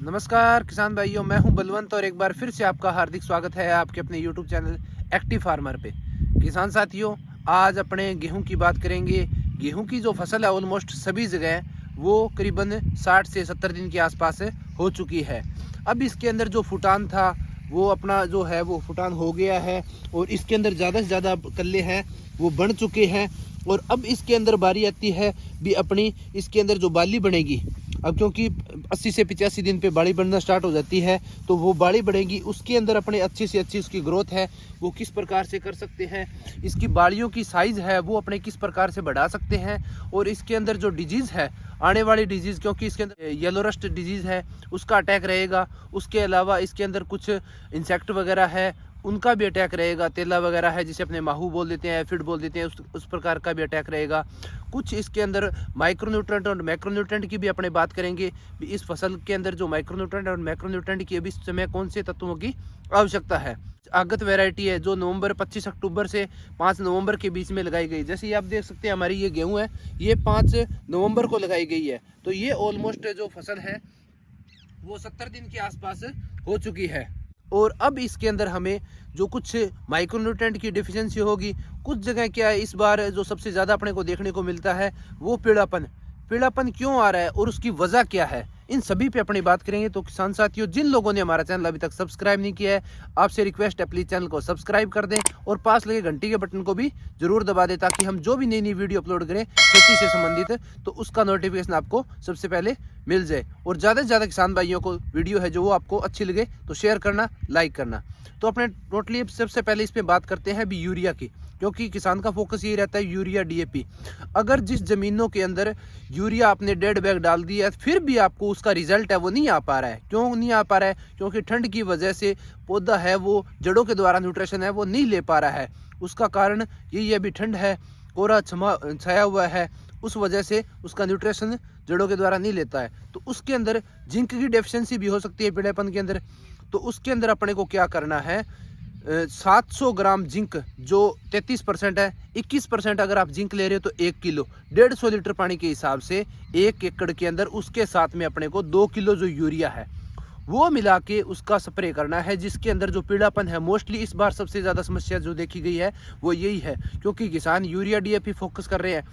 नमस्कार किसान भाइयों, मैं हूं बलवंत और एक बार फिर से आपका हार्दिक स्वागत है आपके अपने YouTube चैनल एक्टिव फार्मर पे। किसान साथियों, आज अपने गेहूं की बात करेंगे। गेहूं की जो फसल है ऑलमोस्ट सभी जगह वो करीबन 60 से 70 दिन के आसपास हो चुकी है। अब इसके अंदर जो फुटान था वो अपना जो है वो फुटान हो गया है और इसके अंदर ज़्यादा से ज़्यादा कल्ले हैं वो बन चुके हैं। और अब इसके अंदर बारी आती है भी अपनी इसके अंदर जो बाली बनेगी। अब क्योंकि 80 से 85 दिन पे बाड़ी बढ़ना स्टार्ट हो जाती है तो वो बाड़ी बढ़ेगी, उसके अंदर अपने अच्छी से अच्छी उसकी ग्रोथ है वो किस प्रकार से कर सकते हैं, इसकी बाड़ियों की साइज़ है वो अपने किस प्रकार से बढ़ा सकते हैं। और इसके अंदर जो डिजीज़ है, आने वाली डिजीज़, क्योंकि इसके अंदर येलो रस्ट डिजीज़ है उसका अटैक रहेगा। उसके अलावा इसके अंदर कुछ इंसेक्ट वगैरह है उनका भी अटैक रहेगा। तेला वगैरह है जिसे अपने माहू बोल देते हैं, एफिड बोल देते हैं, उस प्रकार का भी अटैक रहेगा। कुछ इसके अंदर माइक्रोन्यूट्रेंट और मैक्रोन्यूट्रेंट की भी अपने बात करेंगे। इस फसल के अंदर जो माइक्रोन्यूट्रेंट और मैक्रोन्यूट्रेंट की अभी इस समय कौन से तत्वों की आवश्यकता है। आगत वैरायटी है जो नवंबर 25 अक्टूबर से 5 नवंबर के बीच में लगाई गई। जैसे ये आप देख सकते हैं हमारी ये गेहूँ है, ये 5 नवंबर को लगाई गई है। तो ये ऑलमोस्ट जो फसल है वो 70 दिन के आसपास हो चुकी है। और अब इसके अंदर हमें जो कुछ माइक्रोन्यूट्रेंट की डिफिशियंसी होगी, कुछ जगह क्या है इस बार जो सबसे ज़्यादा अपने को देखने को मिलता है वो पीलापन क्यों आ रहा है और उसकी वजह क्या है, इन सभी पे अपनी बात करेंगे। तो किसान साथियों, जिन लोगों ने हमारा चैनल अभी तक सब्सक्राइब नहीं किया है आपसे रिक्वेस्ट है प्लीज़ चैनल को सब्सक्राइब कर दें और पास लगे घंटी के बटन को भी जरूर दबा दें ताकि हम जो भी नई नई वीडियो अपलोड करें खेती से संबंधित तो उसका नोटिफिकेशन आपको सबसे पहले मिल जाए। और ज़्यादा से ज़्यादा किसान भाइयों को वीडियो है जो वो आपको अच्छी लगे तो शेयर करना, लाइक करना। तो अपने टोटली सबसे पहले इस पर बात करते हैं भी यूरिया की, क्योंकि किसान का फोकस यही रहता है यूरिया डीएपी। अगर जिस ज़मीनों के अंदर यूरिया आपने 1.5 बैग डाल दिया है फिर भी आपको उसका रिजल्ट है वो नहीं आ पा रहा है। क्यों नहीं आ पा रहा है? क्योंकि ठंड की वजह से पौधा है वो जड़ों के द्वारा न्यूट्रिशन है वो नहीं ले पा रहा है। उसका कारण यही है भी ठंड है, कोहरा छाया हुआ है, उस वजह से उसका न्यूट्रिशन जड़ों के द्वारा नहीं लेता है। तो उसके अंदर जिंक की डेफिशिएंसी भी हो सकती है पीड़ेपन के अंदर। तो उसके अंदर अपने को क्या करना है, 700 ग्राम जिंक जो 33% है, 21% अगर आप जिंक ले रहे हो तो 1 किलो 150 लीटर पानी के हिसाब से 1 एकड़ के अंदर उसके साथ में अपने को 2 किलो जो यूरिया है वो मिला के उसका स्प्रे करना है। जिसके अंदर जो पीलापन है मोस्टली इस बार सबसे ज़्यादा समस्या जो देखी गई है वो यही है, क्योंकि किसान यूरिया डीएपी फोकस कर रहे हैं,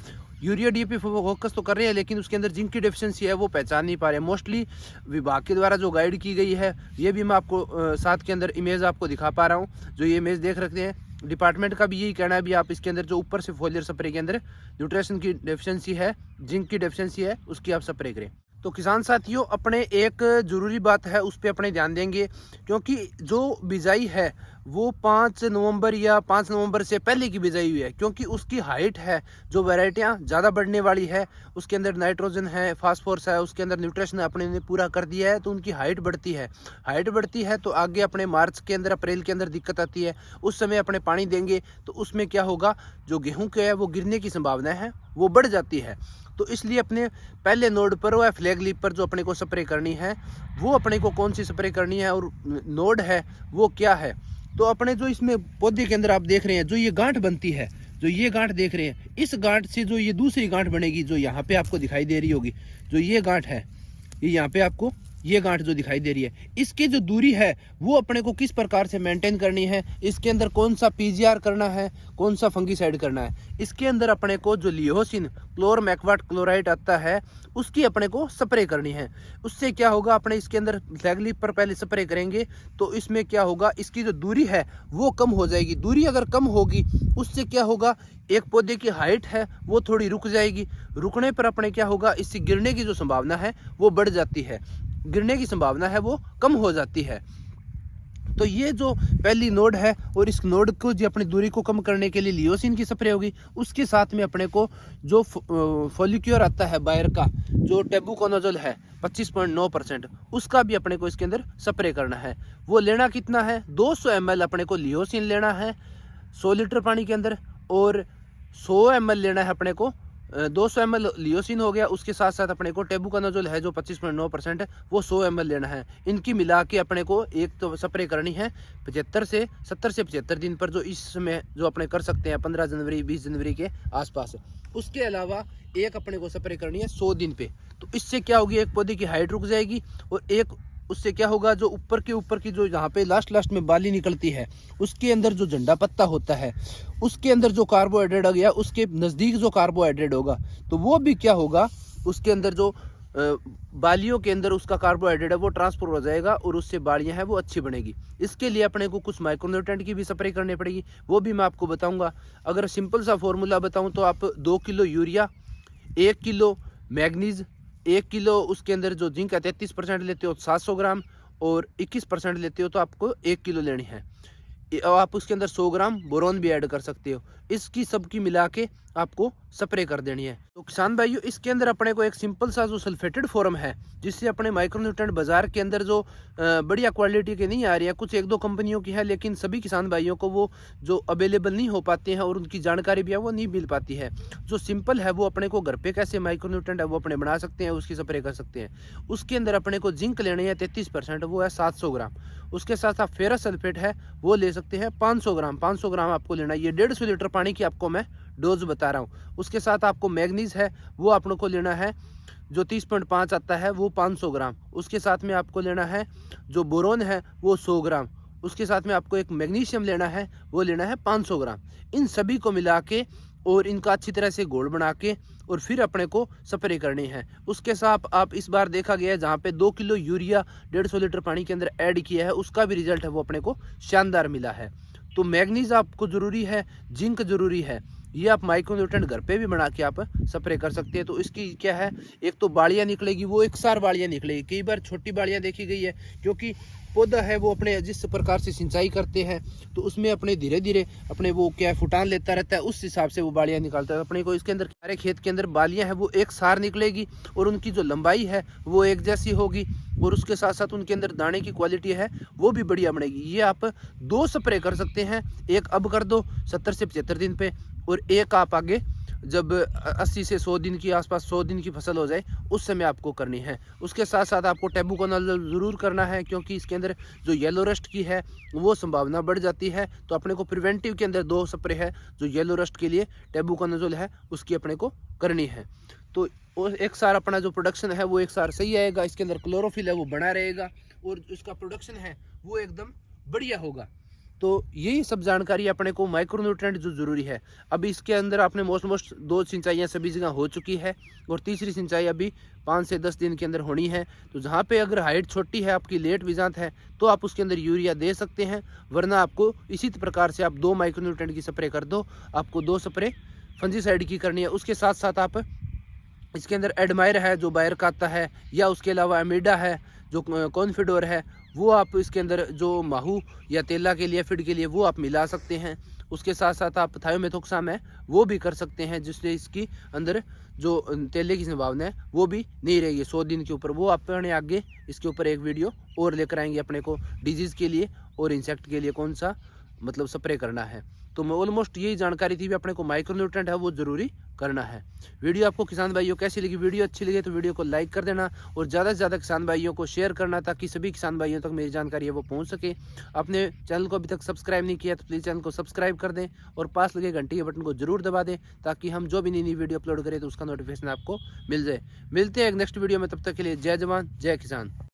यूरिया डीएपी फोकस तो कर रहे हैं लेकिन उसके अंदर जिंक की डेफिशिएंसी है वो पहचान नहीं पा रहे। मोस्टली विभाग के द्वारा जो गाइड की गई है ये भी मैं आपको साथ के अंदर इमेज आपको दिखा पा रहा हूँ, जो ये इमेज देख रखते हैं। डिपार्टमेंट का भी यही कहना है भी आप इसके अंदर जो ऊपर से फोलियर स्प्रे के अंदर न्यूट्रिशन की डेफिशिएंसी है, जिंक की डेफिशिएंसी है, उसकी आप स्प्रे करें। तो किसान साथियों, अपने एक ज़रूरी बात है उस पर अपने ध्यान देंगे, क्योंकि जो बिजाई है वो 5 नवंबर या 5 नवंबर से पहले की बिजाई हुई है, क्योंकि उसकी हाइट है जो वैरायटियाँ ज़्यादा बढ़ने वाली है, उसके अंदर नाइट्रोजन है, फास्फोरस है, उसके अंदर न्यूट्रिशन अपने ने पूरा कर दिया है तो उनकी हाइट बढ़ती है तो आगे अपने मार्च के अंदर, अप्रैल के अंदर दिक्कत आती है। उस समय अपने पानी देंगे तो उसमें क्या होगा, जो गेहूँ के है वो गिरने की संभावना है वो बढ़ जाती है। तो इसलिए अपने पहले नोड पर व फ्लैग लीफ पर जो अपने को स्प्रे करनी है वो अपने को कौन सी स्प्रे करनी है और नोड है वो क्या है। तो अपने जो इसमें पौधे के अंदर आप देख रहे हैं जो ये गांठ बनती है, जो ये गांठ देख रहे हैं, इस गांठ से जो ये दूसरी गांठ बनेगी जो यहाँ पे आपको दिखाई दे रही होगी, जो ये गांठ है, ये यहाँ पे आपको ये गांठ जो दिखाई दे रही है, इसकी जो दूरी है वो अपने को किस प्रकार से मेंटेन करनी है, इसके अंदर कौन सा पीजीआर करना है, कौन सा फंगीसाइड करना है। इसके अंदर अपने को जो लियोसिन क्लोरमैक्वाट क्लोराइड आता है उसकी अपने को स्प्रे करनी है। उससे क्या होगा, अपने इसके अंदर फ्लैग लीफ पर पहले स्प्रे करेंगे तो इसमें क्या होगा, इसकी जो दूरी है वो कम हो जाएगी। दूरी अगर कम होगी उससे क्या होगा, एक पौधे की हाइट है वो थोड़ी रुक जाएगी। रुकने पर अपने क्या होगा, इससे गिरने की जो संभावना है वो बढ़ जाती है, गिरने की संभावना है वो कम हो जाती है। तो ये जो पहली नोड है और इस नोड को जो अपनी दूरी को कम करने के लिए लियोसिन की स्प्रे होगी। उसके साथ में अपने को जो फॉलिक्योर आता है बायर का, जो टेबुकोनाजोल है 25.9%, उसका भी अपने को इसके अंदर स्प्रे करना है। वो लेना कितना है, 200 ml अपने को लियोसिन लेना है 100 लीटर पानी के अंदर, और 100 ml लेना है अपने को 200 ml लियोसिन हो गया। उसके साथ साथ अपने को टेबुकोनाजोल है जो 25.9% है वो 100 ml लेना है। इनकी मिला के अपने को एक तो स्प्रे करनी है 70 से 75 दिन पर, जो इस समय जो अपने कर सकते हैं 15 जनवरी 20 जनवरी के आसपास। उसके अलावा एक अपने को स्प्रे करनी है 100 दिन पे। तो इससे क्या होगी, एक पौधे की हाइट रुक जाएगी और एक उससे क्या होगा, जो ऊपर की जो यहाँ पे लास्ट में बाली निकलती है, उसके अंदर जो झंडा पत्ता होता है, उसके अंदर जो कार्बोहाइड्रेट आ गया, उसके नज़दीक जो कार्बोहाइड्रेट होगा, तो वो भी क्या होगा, उसके अंदर जो बालियों के अंदर उसका कार्बोहाइड्रेट है वो ट्रांसफर हो जाएगा और उससे बालियां हैं वो अच्छी बनेगी। इसके लिए अपने को कुछ माइक्रोन्यूट्रेंट की भी स्प्रे करनी पड़ेगी, वो भी मैं आपको बताऊंगा। अगर सिंपल सा फॉर्मूला बताऊं तो आप 2 kilo urea, 1 kilo manganese, 1 kilo उसके अंदर जो जिंक है 33% लेते हो 700 ग्राम, और 21% लेते हो तो आपको 1 किलो लेनी है। आप उसके अंदर 100 ग्राम बोरोन भी ऐड कर सकते हो। इसकी सबकी मिला के आपको स्प्रे कर देनी है। तो किसान भाइयों, इसके अंदर अपने को एक सिंपल सा जो सल्फेटेड फॉर्म है, जिससे अपने माइक्रोन्यूट्रेंट बाजार के अंदर जो बढ़िया क्वालिटी के नहीं आ रही है, कुछ 1-2 कंपनियों की है, लेकिन सभी किसान भाइयों को वो जो अवेलेबल नहीं हो पाते हैं और उनकी जानकारी भी है वो नहीं मिल पाती है। जो सिंपल है वो अपने को घर पे कैसे माइक्रोन्यूट्रेंट है वो अपने बना सकते हैं, उसकी स्प्रे कर सकते हैं। उसके अंदर अपने को जिंक लेनी है 33%, वो है 700 ग्राम। उसके साथ आप फेरस सल्फेट है वो ले सकते हैं 500 ग्राम। 500 ग्राम आपको लेना है। ये 150 लीटर पानी की आपको मैं डोज बता रहा हूँ। उसके साथ आपको मैग्नीज है वो आप लोग को लेना है, जो 30.5 आता है वो 500 ग्राम। उसके साथ में आपको लेना है जो बोरोन है वो 100 ग्राम। उसके साथ में आपको एक मैग्नीशियम लेना है, वो लेना है 500 ग्राम। इन सभी को मिला के और इनका अच्छी तरह से घोल बना के और फिर अपने को स्प्रे करनी है। उसके साथ आप इस बार देखा गया है जहाँ पे 2 किलो यूरिया 150 लीटर पानी के अंदर ऐड किया है, उसका भी रिजल्ट है वो अपने को शानदार मिला है। तो मैग्नीज आपको ज़रूरी है, जिंक ज़रूरी है। ये आप माइक्रोन्यूट्रेंट घर पे भी बना के आप स्प्रे कर सकते हैं। तो इसकी क्या है, एक तो बालियाँ निकलेगी, वो एक सार बालियाँ निकलेगी। कई बार छोटी बालियाँ देखी गई है, क्योंकि पौधा है वो अपने जिस प्रकार से सिंचाई करते हैं तो उसमें अपने धीरे धीरे अपने वो क्या फुटान लेता रहता है, उस हिसाब से वो बालियाँ निकालता है। अपने को इसके अंदर सारे खेत के अंदर बालियाँ हैं वो एक सार निकलेगी और उनकी जो लंबाई है वो एक जैसी होगी, और उसके साथ साथ उनके अंदर दाने की क्वालिटी है वो भी बढ़िया बनेगी। ये आप 2 स्प्रे कर सकते हैं। एक अब कर दो 70 से 75 दिन पे, और एक आप आगे जब 80 से 100 दिन की आसपास 100 दिन की फसल हो जाए उस समय आपको करनी है। उसके साथ साथ आपको टेबुकोनाजोल ज़रूर करना है, क्योंकि इसके अंदर जो येलो रस्ट की है वो संभावना बढ़ जाती है। तो अपने को प्रिवेंटिव के अंदर 2 स्प्रे है जो येलो रस्ट के लिए टेबुकोनाजोल है उसकी अपने को करनी है। तो एक सार अपना जो प्रोडक्शन है वो एक सार सही आएगा। इसके अंदर क्लोरोफिल है वो बना रहेगा और इसका प्रोडक्शन है वो एकदम बढ़िया होगा। तो यही सब जानकारी अपने को माइक्रोन्यूट्रेंट जो ज़रूरी है। अभी इसके अंदर आपने मोस्ट 2 सिंचाइयाँ सभी जगह हो चुकी है और तीसरी सिंचाई अभी 5 से 10 दिन के अंदर होनी है। तो जहाँ पे अगर हाइट छोटी है, आपकी लेट विजांत है, तो आप उसके अंदर यूरिया दे सकते हैं, वरना आपको इसी प्रकार से आप 2 माइक्रोन्यूट्रेंट की स्प्रे कर दो। आपको 2 स्प्रे फंजीसाइड की करनी है। उसके साथ साथ आप इसके अंदर एडमायर है जो बायर का आता है, या उसके अलावा एमिडा है जो कॉन्फिडोर है, वो आप इसके अंदर जो माहू या तेला के लिए फीड के लिए वो आप मिला सकते हैं। उसके साथ साथ आप थायोमेथोक्साम है वो भी कर सकते हैं, जिससे इसकी अंदर जो तेले की संभावना है वो भी नहीं रहेगी 100 दिन के ऊपर। वो अपने आगे इसके ऊपर एक वीडियो और लेकर आएंगे अपने को डिजीज़ के लिए और इंसेक्ट के लिए कौन सा मतलब स्प्रे करना है। तो मैं ऑलमोस्ट यही जानकारी थी भी अपने को माइक्रोन्यूट्रेंट है वो ज़रूरी करना है। वीडियो आपको किसान भाइयों कैसी लगी? वीडियो अच्छी लगी तो वीडियो को लाइक कर देना और ज़्यादा से ज़्यादा किसान भाइयों को शेयर करना, ताकि सभी किसान भाइयों तक मेरी जानकारी है वो पहुंच सके। अपने चैनल को अभी तक सब्सक्राइब नहीं किया तो प्लीज़ चैनल को सब्सक्राइब कर दें और पास लगे घंटी के बटन को जरूर दबा दें, ताकि हम जो भी नई वीडियो अपलोड करें तो उसका नोटिफिकेशन आपको मिल जाए। मिलते हैं एक नेक्स्ट वीडियो में, तब तक के लिए जय जवान जय किसान।